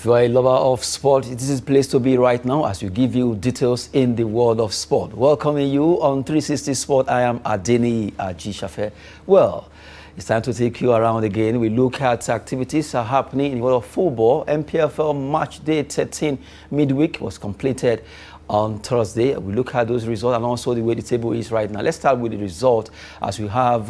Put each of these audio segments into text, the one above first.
If you are a lover of sport, this is the place to be right now as we give you details in the world of sport. Welcoming you on 360 Sport, I am Adeni Ajishafe. Well, it's time to take you around again. We look at activities are happening in the world of football. NPFL Match Day 13 Midweek was completed on Thursday. We look at those results and also the way the table is right now. Let's start with the result as we have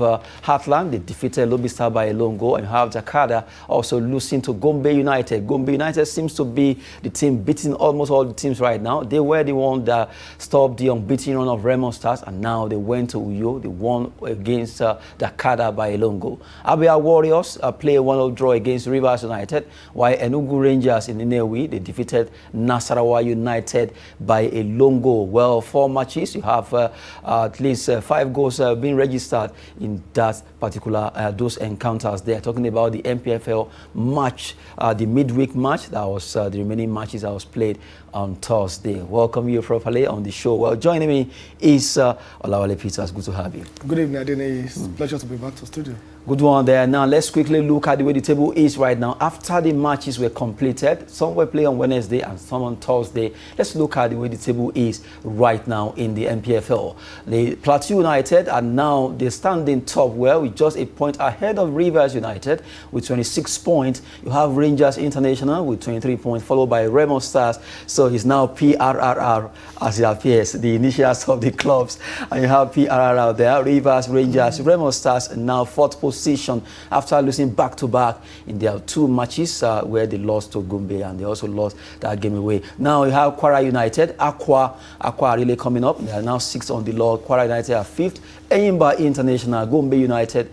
Heartland. They defeated Lobby Star by a lone goal, and we have Jakarta also losing to Gombe United. Gombe United seems to be the team beating almost all the teams right now. They were the one that stopped the unbeaten run of Remo Stars, and now they went to Uyo. They won against Jakarta by a lone goal. Abia Warriors play a 1-0 draw against Rivers United, while Enugu Rangers in Nnewi, they defeated Nasarawa United by a lone goal. Well, 4 matches, you have at least 5 goals being registered in that particular those encounters there. Talking about the NPFL match, the midweek match, that was the remaining matches that was played on Thursday. Welcome you properly on the show. Well, joining me is Olawale Peters. Good to have you. Good evening, Adene. It's a pleasure to be back to the studio. Good one there. Now let's quickly look at the way the table is right now. After the matches were completed, some were played on Wednesday and some on Thursday. Let's look at the way the table is right now in the NPFL. The Plateau United are now they're standing top well with just a point ahead of Rivers United with 26 points. You have Rangers International with 23 points, followed by Remo Stars. So it's now PRRR as it appears, the initials of the clubs. And you have PRRR there, Rivers, Rangers, Remo Stars, and now 4th position after losing back-to-back in their 2 matches where they lost to Gombe and they also lost that game away. Now you have Kwara United, Aqua are really coming up. They are now 6th on the log. Kwara United are 5th. Enyimba International, Gombe United,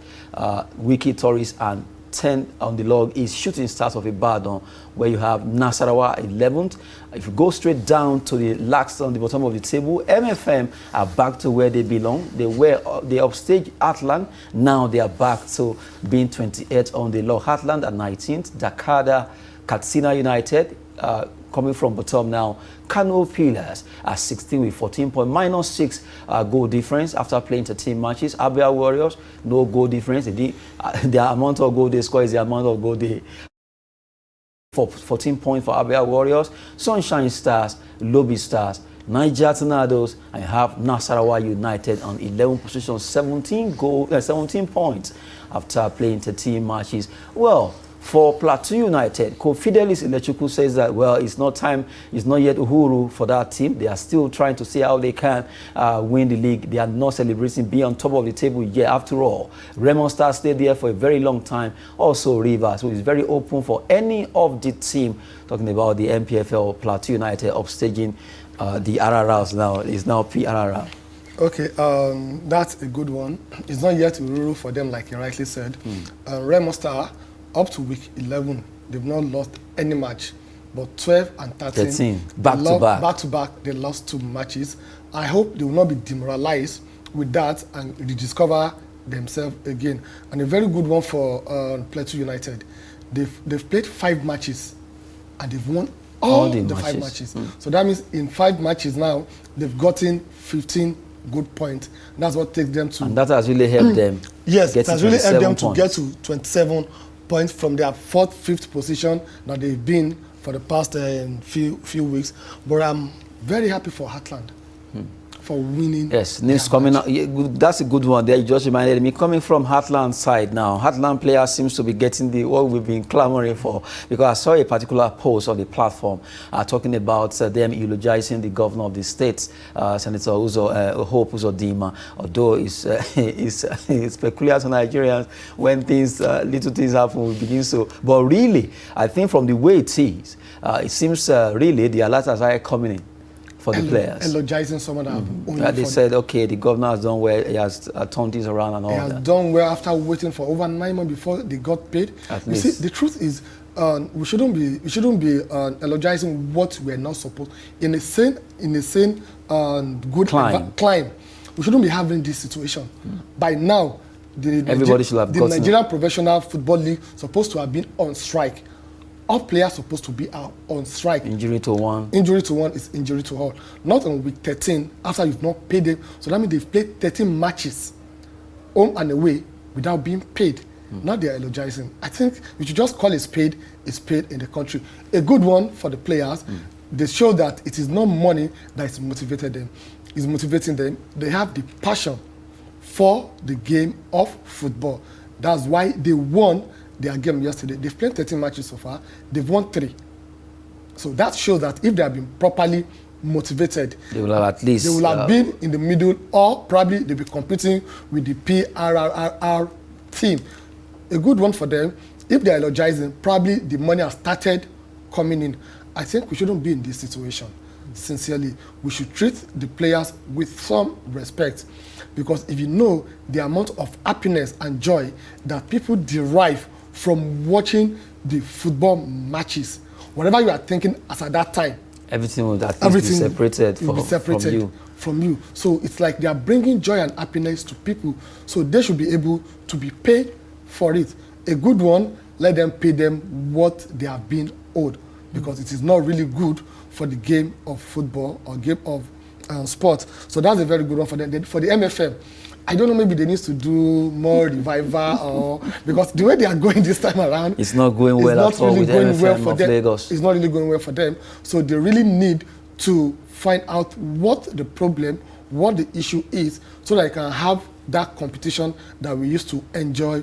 Wiki Tourists, and 10 on the log is Shooting Stars of Ibadan, where you have Nasarawa 11th. If you go straight down to the last on the bottom of the table, MFM are back to where they belong. They upstaged Heartland. Now they are back to being 28th on the log. Heartland at 19th. Jakarta, Katsina United coming from bottom now. Kano Pillars are 16 with 14 points, minus 6 goal difference after playing 13 matches. Abia Warriors, no goal difference. The amount of goal they score is the amount of goal they... 14 points for Abia Warriors. Sunshine Stars, Lobby Stars, Niger Tornadoes, and have Nasarawa United on 11th position, 17 points after playing 13 matches. Well, for Plateau United, Fidelis Ilechukwu says that, well, it's not time, it's not yet Uhuru for that team. They are still trying to see how they can win the league. They are not celebrating being on top of the table yet. After all, Remo Stars stayed there for a very long time. Also Rivers, who is very open for any of the team. Talking about the NPFL Plateau United upstaging the RRRs now. It's now PRRR. Okay, that's a good one. It's not yet Uhuru for them, like you rightly said. Remo Star, up to week 11, they've not lost any match, but 12 and 13 back to back, they lost 2 matches. I hope they will not be demoralized with that and rediscover themselves again. And a very good one for Plateau United. They've played 5 matches and they've won all the 5 matches. So that means in 5 matches now, they've gotten 15 good points. That's what takes them to... And that has really helped them. Yes, it has really helped them to points. get to 27 points from their 4th, 5th position that they've been for the past few weeks. But I'm very happy for Heartland for winning. Yes, news coming out. That's a good one there. You just reminded me. Coming from Heartland side now, Heartland player seems to be getting what we've been clamoring for, because I saw a particular post on the platform talking about them eulogizing the governor of the state, Senator Hope Uzodinma. Although it's peculiar to Nigerians when little things happen, we begin so. But really, I think from the way it is, it seems really the alert has started coming in for the players. Elogizing someone that they said, okay, the governor has done well, he has turned things around and all that. He has done well after waiting for over 9 months before they got paid. You see, the truth is, we shouldn't be elogizing what we're not supposed. In a sane good climb, we shouldn't be having this situation. By now, the Nigerian Professional Football League supposed to have been on strike. All players supposed to be out on strike. Injury to one. Injury to one is injury to all. Not on week 13 after you've not paid them. So that means they've played 13 matches home and away without being paid. Now they are eulogizing. I think we should just call a spade in the country. A good one for the players. They show that it is not money that is motivating them. They have the passion for the game of football. That's why they won their game yesterday. They've played 13 matches so far. They've won 3. So that shows that if they have been properly motivated, they will have been in the middle, or probably they'll be competing with the PRRR team. A good one for them. If they're eulogizing, probably the money has started coming in. I think we shouldn't be in this situation. Sincerely, we should treat the players with some respect, because if you know the amount of happiness and joy that people derive from watching the football matches, whatever you are thinking as at that time, everything will be separated from you. So it's like they are bringing joy and happiness to people. So they should be able to be paid for it. A good one, let them pay them what they have been owed, because it is not really good for the game of football or game of sport. So that's a very good one for them. Then for the MFM, I don't know, maybe they need to do more revival, or because the way they are going this time around, it's not going well at all with MFM of Lagos. It's not really going well for them. So they really need to find out what the problem, what the issue is, so that they can have that competition that we used to enjoy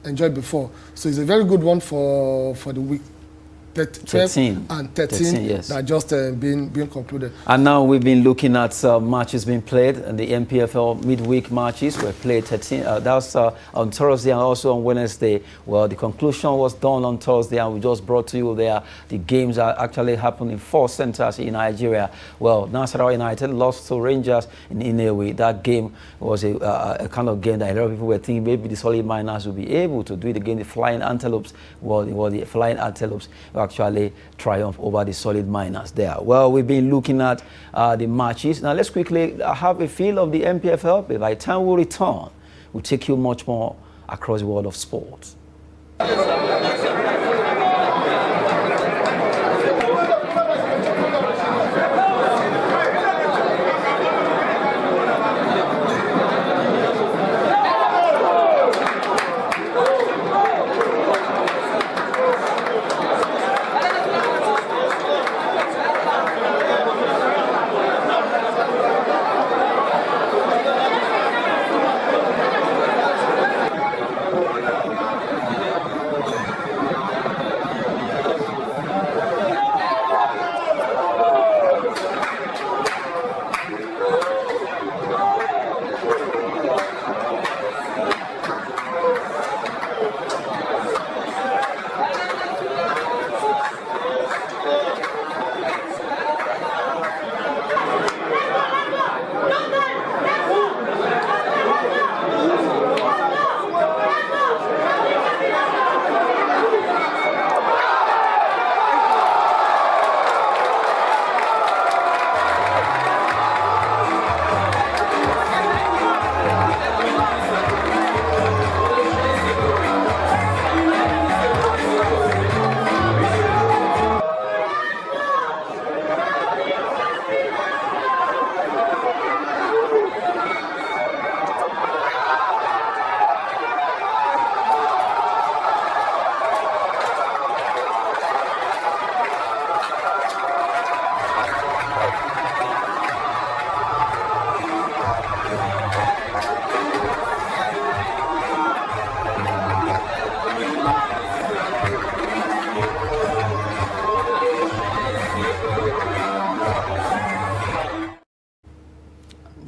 before. So it's a very good one for the week. 13 and 13 yes. That just been concluded. And now we've been looking at matches being played, and the NPFL midweek matches were played 13. That was on Thursday and also on Wednesday. Well, the conclusion was done on Thursday, and we just brought to you there the games that actually happened in 4 centers in Nigeria. Well, Nasarawa United lost to Rangers in Inewi. That game was a kind of game that a lot of people were thinking maybe the Solid Miners will be able to do it again. The Flying Antelopes, the Flying Antelopes actually triumph over the Solid Miners there. Well, we've been looking at the matches. Now let's quickly have a feel of the NPFL. But by the time we return, we'll take you much more across the world of sports.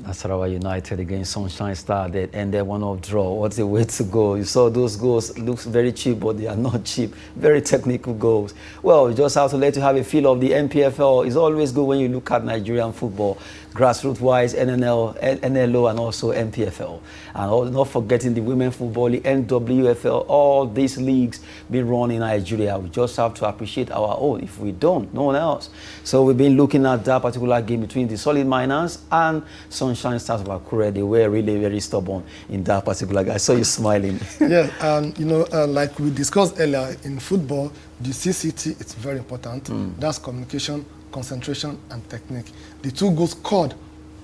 Nasarawa United against Sunshine Star that ended 1-1 draw. What's the way to go? You saw those goals, looks very cheap, but they are not cheap. Very technical goals. Well, we just have to let you have a feel of the NPFL. It's always good when you look at Nigerian football, grassroots-wise, NLO, and also NPFL. And not forgetting the women football, the NWFL, all these leagues being run in Nigeria. We just have to appreciate our own. If we don't, no one else. So we've been looking at that particular game between the Solid Miners and Sunshine Stars of Akure. They were really very stubborn in that particular game. I saw you smiling. Yeah, and you know, like we discussed earlier, in football, the CCT is very important. That's communication, concentration, and technique. The 2 goals scored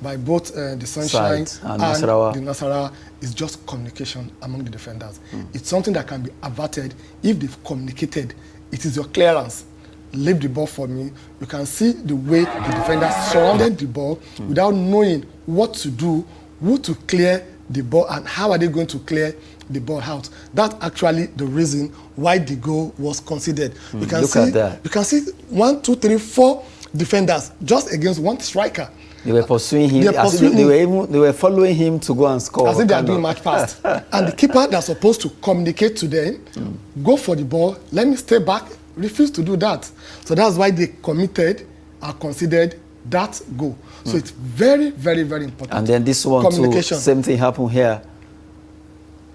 by both the Sunshine and the Nasarawa is just communication among the defenders. It's something that can be averted if they've communicated. It is your clearance. Leave the ball for me. You can see the way the defenders surrounded the ball without knowing what to do, who to clear the ball, and how are they going to clear the ball out. That's actually the reason why the goal was considered. You can Look at that. You can see 1, 2, 3, 4 defenders just against one striker. They were pursuing him. They were following him to go and score. As if they are doing match pass. And the keeper that's supposed to communicate to them, go for the ball, let me stay back, refused to do that. So that's why they committed and considered that goal. So it's very, very, very important. And then this one too, same thing happened here.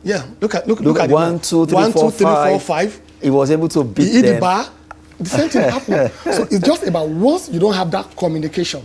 Yeah, look at 1, 2, 3, 4, 5. He was able to beat them. The bar. The same thing happened. So it's just about once you don't have that communication,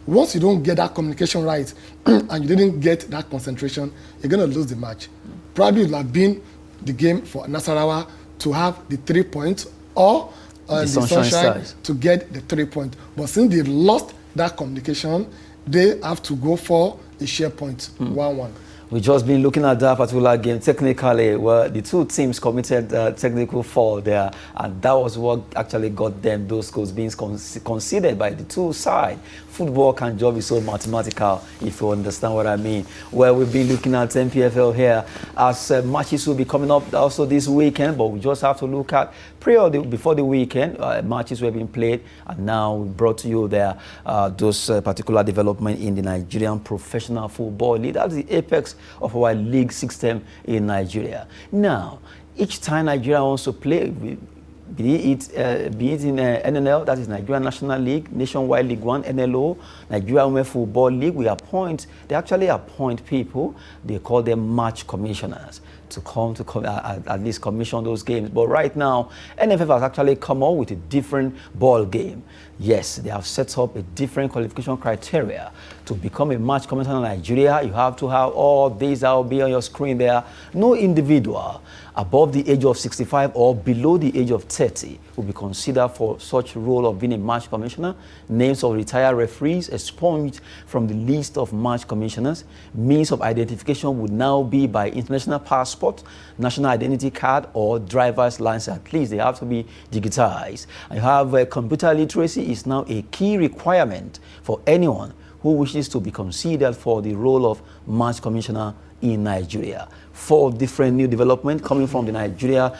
once you don't get that communication right, and you didn't get that concentration, you're going to lose the match. Probably it would have been the game for Nasarawa to have the 3 points, or the Sunshine to get the 3 points. But since they lost that communication, they have to go for a share point, 1-1. We've just been looking at that particular game technically, where the two teams committed technical foul there, and that was what actually got them those goals being conceded by the two sides. Football can just be so mathematical, if you understand what I mean. Well, we've been looking at NPFL here, as matches will be coming up also this weekend, but we just have to look at before the weekend, matches were being played, and now we brought to you there those particular development in the Nigerian Professional Football League. That's the apex of our league system in Nigeria. Now, each time Nigeria wants to play, be it in NNL, that is Nigeria National League, Nationwide League 1, NLO, Nigeria Women Football League, they actually appoint people, they call them match commissioners, to come to at least commission those games. But right now, NFF has actually come up with a different ball game. Yes, they have set up a different qualification criteria. To become a match commissioner in Nigeria, you have to have all these that will be on your screen there. No individual above the age of 65 or below the age of 30 will be considered for such role of being a match commissioner. Names of retired referees expunged from the list of match commissioners. Means of identification would now be by international passport, national identity card, or driver's license. At least they have to be digitized. And you have computer literacy is now a key requirement for anyone who wishes to be considered for the role of match commissioner in Nigeria. 4 different new developments coming from the Nigeria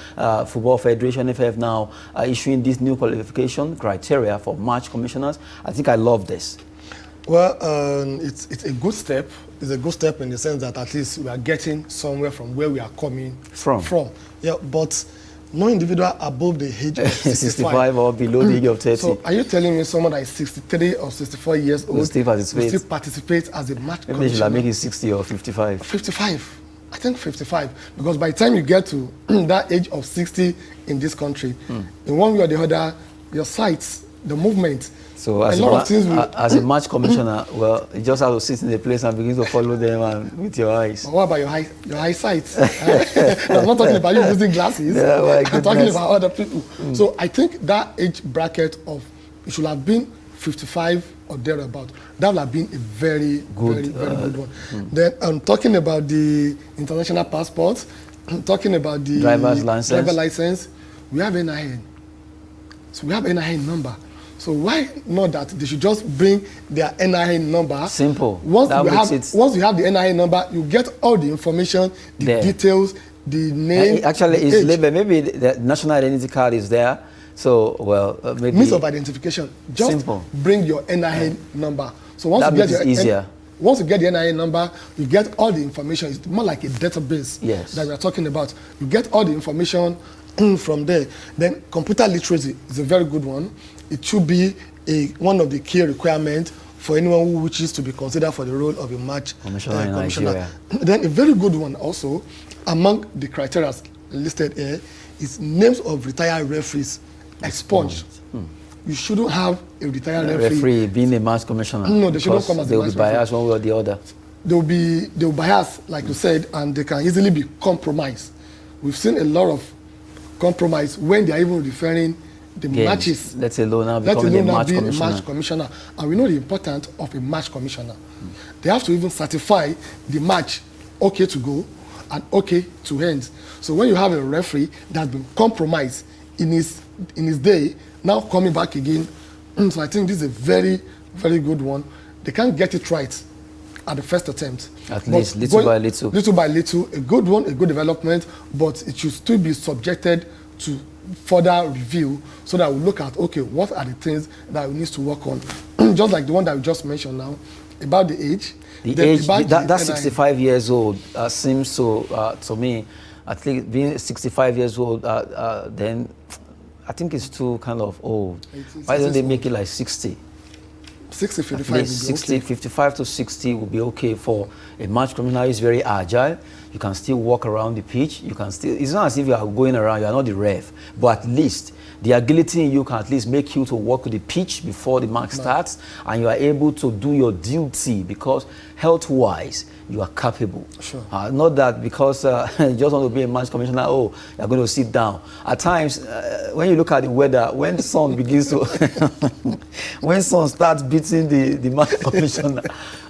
Football Federation, NFF, now issuing this new qualification criteria for match commissioners. I think I love this. Well, it's a good step. It's a good step in the sense that at least we are getting somewhere from where we are coming from. Yeah, but no individual above the age of 65 or below the age of 30. So are you telling me someone that is 63 or 64 years old will still participate as a match commissioner? Maybe should I make it 60 or 55? 55. I think 55. Because by the time you get to that age of 60 in this country, in one way or the other, your sights, the movement, so as a match commissioner, well, you just have to sit in the place and begin to follow them and with your eyes. But what about your eyesight? I'm not talking about you using glasses. Yeah, I'm talking about other people. So I think that age bracket of, it should have been 55 or thereabout. That would have been a very good one. Then I'm talking about the international passports, talking about the driver's license. We have NIN. So we have NIN number. So why not that they should just bring their NIN number? Simple. Once you have the NIN number, you get all the information, the details, the name. Actually, it's labeled. Maybe the national identity card is there. So, well, maybe means of identification. Just bring your NIN number. So once you get easier. Once you get the NIN number, you get all the information. It's more like a database that we are talking about. You get all the information from there. Then computer literacy is a very good one. It should be one of the key requirements for anyone who wishes to be considered for the role of a match commissioner. Then a very good one also, among the criteria listed here, is names of retired referees expunged. You shouldn't have a retired referee being a match commissioner. No, they shouldn't come as a match referee. They will be biased one way or the other. They will be biased, like you said, and they can easily be compromised. We've seen a lot of compromise when they are even referring the matches. Let alone now becoming a match commissioner. And we know the importance of a match commissioner. They have to even certify the match okay to go and okay to end. So when you have a referee that's been compromised in his day, now coming back again, so I think this is a very, very good one. They can't get it right at the first attempt. At least little by little. Little by little, a good one, a good development, but it should still be subjected to further review so that we look at, okay, what are the things that we need to work on? Just like the one that we just mentioned now, about the age. The age, that's 65 years old seems so, to me, at least being 65 years old, then I think it's too kind of old. Why don't they make it like 60? 60, 55 60, okay. 55 to 60 will be okay for a match commissioner. Is very agile. You can still walk around the pitch. You can still, it's not as if you are going around, you are not the ref, but at least the agility in you can at least make you to walk with the pitch before the match starts, and you are able to do your duty because health-wise, you are capable. Sure. Not that because you just want to be a match commissioner, oh, you're going to sit down. At times, when you look at the weather, when the sun begins to, when sun starts beating the match commissioner,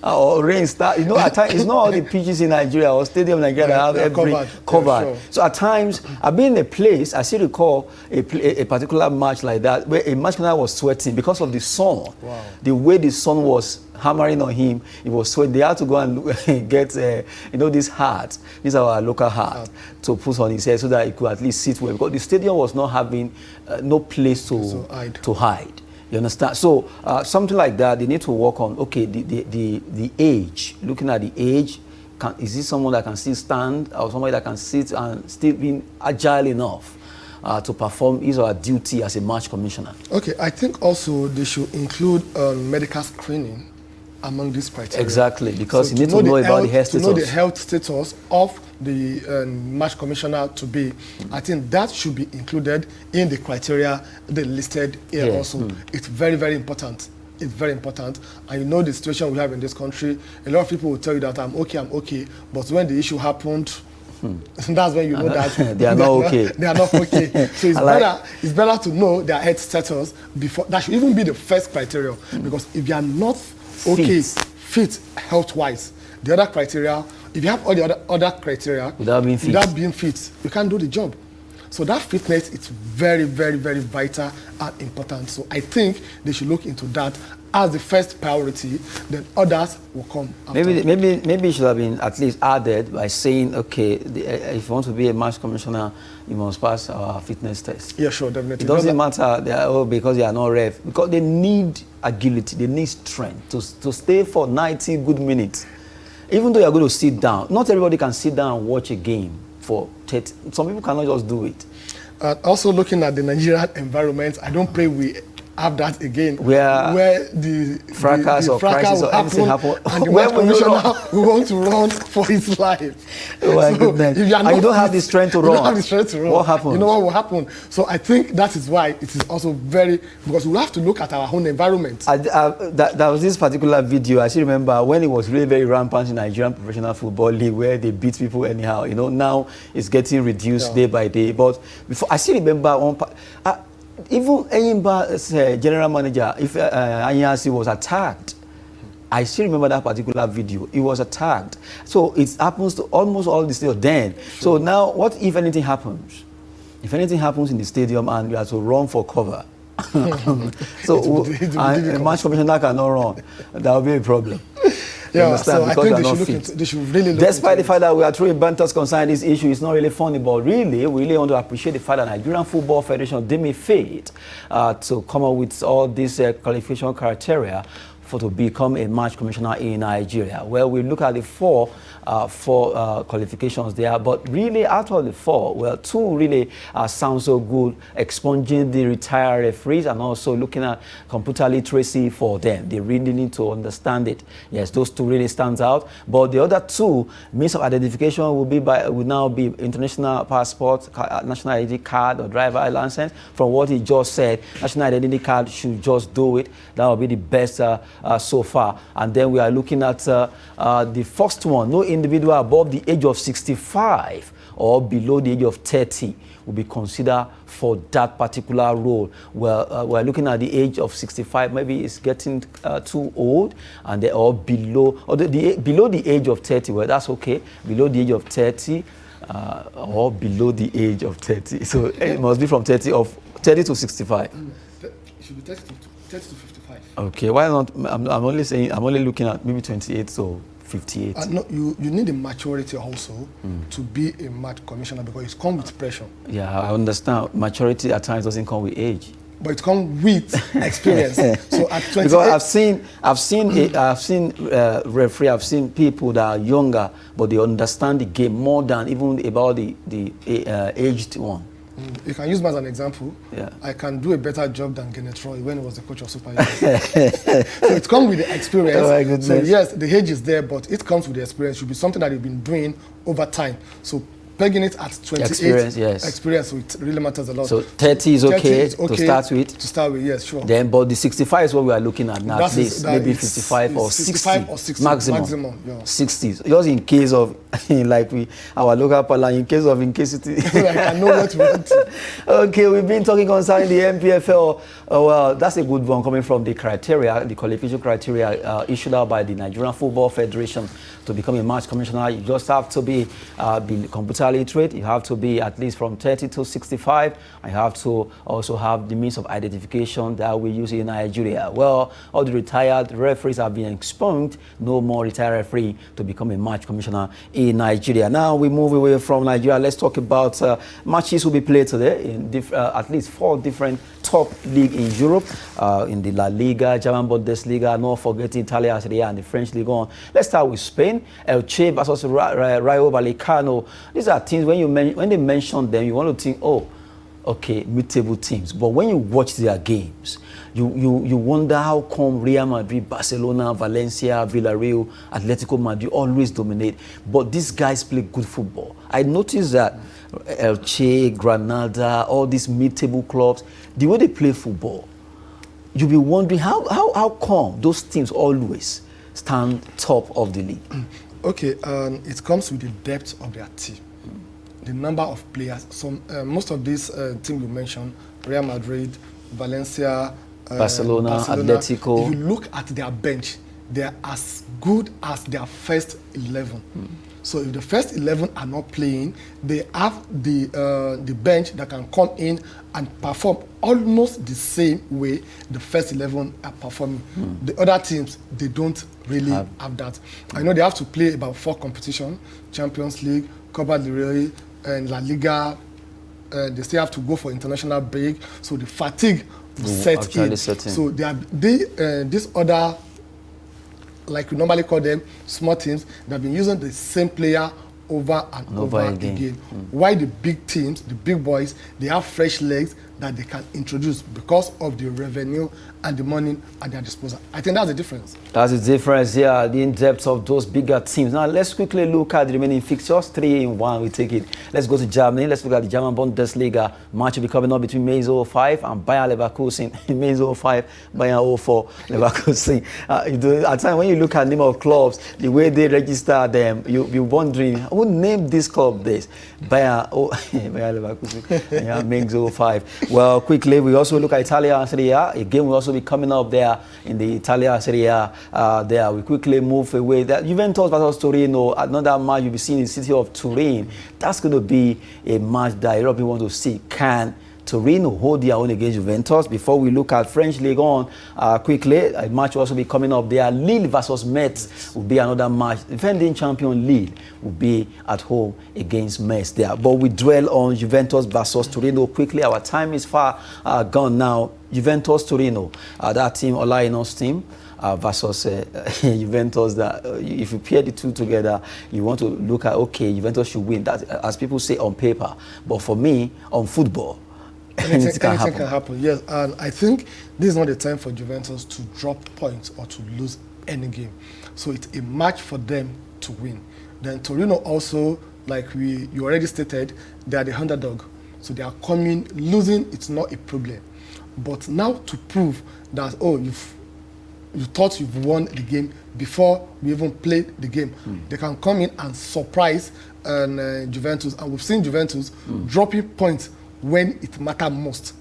or rain starts, you know, at times, it's not all the pitches in Nigeria or stadium in Nigeria that have every covered. Yeah, sure. So at times, I've been in a place, I still recall a particular match like that, where a match commissioner was sweating because of the sun. Wow. The way the sun was hammering on him, he was sweating. They had to go and get, you know, this hat. These are our local hat to put on his head so that he could at least sit well. Because the stadium was not having no place to hide. You understand? So something like that, they need to work on. Okay, the age. Looking at the age, is this someone that can still stand, or somebody that can sit and still be agile enough to perform his or her duty as a match commissioner? Okay, I think also they should include medical screening among these criteria. Exactly, because you need to know about the health status. To know the health status of the match commissioner to be. I think that should be included in the criteria they listed here also. It's very, very important. It's very important. And you know the situation we have in this country, a lot of people will tell you that I'm okay, but when the issue happened, that's when you know that they are not okay. They are not okay. So it's better to know their health status before. That should even be the first criteria. Because if you are not fit health-wise, the other criteria, if you have all the other criteria without being fit, you can't do the job. So that fitness is very, very, very vital and important. So I think they should look into that as the first priority, then others will come after. Maybe it should have been at least added by saying, okay, if you want to be a match commissioner, you must pass our fitness test. Yeah, sure, definitely. It doesn't matter because they are not ref, because they need agility, they need strength to stay for 90 good minutes. Even though you are going to sit down, not everybody can sit down and watch a game for 30. Some people cannot just do it. Also looking at the Nigerian environment, I don't pray we have that again, where the fracas or crisis or anything happen, and the match commissioner will want to run for his life. Oh my goodness! If you don't have the strength to run, you don't have the strength to run. What happens? You know what will happen? So I think that is why it is also very, because we have to look at our own environment. There was this particular video, I still remember, when it was really very rampant in Nigerian professional football league, where they beat people anyhow. You know, now it's getting reduced day by day. But before, I still remember one part. Even Enyimba's general manager, if Anyasi was attacked, I still remember that particular video. He was attacked. So it happens to almost all the stadium then. Sure. So now, what if anything happens? If anything happens in the stadium and you have to run for cover, so a match commissioner cannot run, that will be a problem. Yeah, so I think they should really look Despite the fact that we are throwing banters concerning this issue, it's not really funny, but really, we really want to appreciate the fact that Nigerian Football Federation deemed fit to come up with all these qualification criteria to become a match commissioner in Nigeria. Well, we look at the four qualifications there, but really out of the four, well, two really sound so good, expunging the retired referees and also looking at computer literacy for them. They really need to understand it. Yes, those two really stands out, but the other two means of identification will now be international passport, national ID card or driver license. From what he just said, national identity card should just do it. That will be the best so far. And then we are looking at the first one, no individual above the age of 65 or below the age of 30 will be considered for that particular role. Well, we're looking at the age of 65, maybe it's getting too old, and they are below, or below the age of 30, well, that's okay, below the age of 30, or below the age of 30. So it must be from 30 to 65. It should be 30 to 55. Okay, why not? I'm only looking at maybe 28 to 58. No, you need a maturity also to be a match commissioner, because it comes with pressure. Yeah, I understand. Maturity at times doesn't come with age, but it comes with experience. So at 28, because I've seen referee, I've seen people that are younger, but they understand the game more than even about the aged one. You can use me as an example. Yeah. I can do a better job than Kenneth Roy when he was the coach of Super Eagles. So it comes with the experience. Oh my goodness. So yes, the age is there, but it comes with the experience. It should be something that you've been doing over time. So pegging it at 28, experience, so it really matters a lot. So 30 is okay, to start with? To start with, yes, sure. Then, but the 65 is what we are looking at now, at least, maybe 55 or 60 maximum, yeah. 60s, just in case of, like our local parlance, in case of incasity. I know what we want to. Okay, we've been talking concerning the NPFL. Well, that's a good one coming from the criteria, the qualification criteria issued out by the Nigerian Football Federation to become a match commissioner. You just have to be computer literate, you have to be at least from 30 to 65, and you have to also have the means of identification that we use in Nigeria. Well, all the retired referees have been expunged, no more retired referee to become a match commissioner in Nigeria. Now we move away from Nigeria. Let's talk about matches will be played today in at least 4 different top league in Europe, in the La Liga, German Bundesliga, not forgetting Italia, Serie A, and the French League on. Let's start with Spain. Elche versus Rayo Vallecano. These are teams, when they mention them, you want to think, oh, okay, mid-table teams. But when you watch their games, you wonder how come Real Madrid, Barcelona, Valencia, Villarreal, Atletico Madrid always dominate. But these guys play good football. I noticed that Elche, Granada, all these mid-table clubs, the way they play football, you'll be wondering how come those teams always stand top of the league. Okay, it comes with the depth of their team, the number of players. So most of these teams you mentioned, Real Madrid, Valencia, Barcelona, Atletico. If you look at their bench, they're as good as their first 11. So if the first 11 are not playing, they have the bench that can come in and perform almost the same way the first 11 are performing. The other teams, they don't really have that. I know they have to play about 4 competitions: Champions League, Copa del Rey, and La Liga. They still have to go for international break, so the fatigue will set in. So these other, like we normally call them, small teams, they've been using the same player over and over again. Why the big teams, the big boys, they have fresh legs that they can introduce because of the revenue and the money at their disposal. I think that's the difference. That's the difference, yeah, the in-depth of those bigger teams. Now, let's quickly look at the remaining fixtures. 3 in 1, we take it. Let's go to Germany. Let's look at the German Bundesliga. Match will be coming up between Mainz 05 and Bayer Leverkusen. Mainz 05, Bayern 04, Leverkusen. At times, when you look at the name of clubs, the way they register them, you'll be wondering, who named this club this? Bayer Leverkusen, yeah, Mainz 05. Well, quickly, we also look at Italia Serie A. A game will also be coming up there in the Italia Serie A. There, we quickly move away. That Juventus versus Torino, another match you'll be seeing in the city of Turin. That's going to be a match that Europe want to see. Can Torino hold their own against Juventus? Before we look at French League on, quickly, a match will also be coming up there. Lille versus Metz will be another match. Defending champion Lille will be at home against Metz there. But we dwell on Juventus versus Torino quickly. Our time is far gone now. Juventus Torino, that team, Olaino's team, versus Juventus. That if you pair the two together, you want to look at, okay, Juventus should win. That, as people say, on paper. But for me, on football, anything can happen. Yes, and I think this is not the time for Juventus to drop points or to lose any game. So it's a match for them to win. Then Torino also, like you already stated, they are the underdog. So they are coming, losing, it's not a problem. But now to prove that, oh, you thought you've won the game before we even played the game. They can come in and surprise Juventus, and we've seen Juventus dropping points when it matters most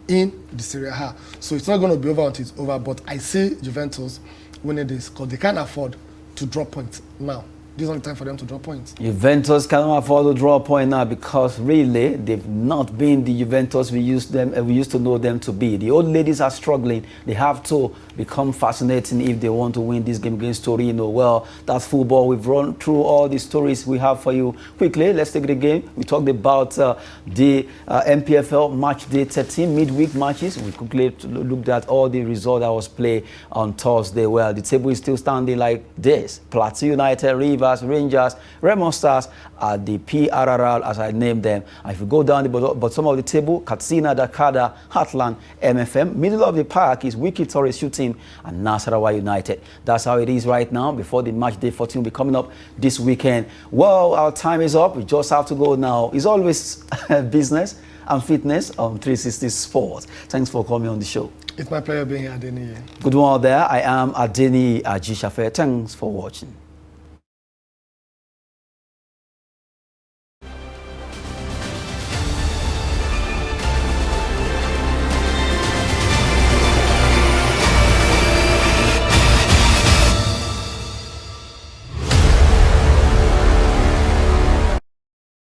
in the Serie A. So it's not going to be over until it's over, but I see Juventus winning this because they can't afford to drop points now. This is not the time for them to drop points. Juventus cannot afford to draw a point now because really they've not been the Juventus we used to know them to be. The old ladies are struggling. They have to become fascinating if they want to win this game against Torino. Well, that's football. We've run through all the stories we have for you. Quickly, let's take the game. We talked about the NPFL match day 13 midweek matches. We quickly looked at all the results that was played on Thursday. Well, the table is still standing like this. Plateau United, Rivers, Rangers, Remo Stars at the PRRL, as I named them. And if you go down the bottom of the table, Katsina, Dakada, Heartland, MFM. Middle of the pack is Wiki Torres Shooting and Nasarawa United. That's how it is right now before the match day 14 will be coming up this weekend. Well, our time is up. We just have to go now. It's always business and fitness on 360 Sports. Thanks for coming on the show. It's my pleasure being here, Adeni. Good one there. I am Adeni Ajishafe. Thanks for watching.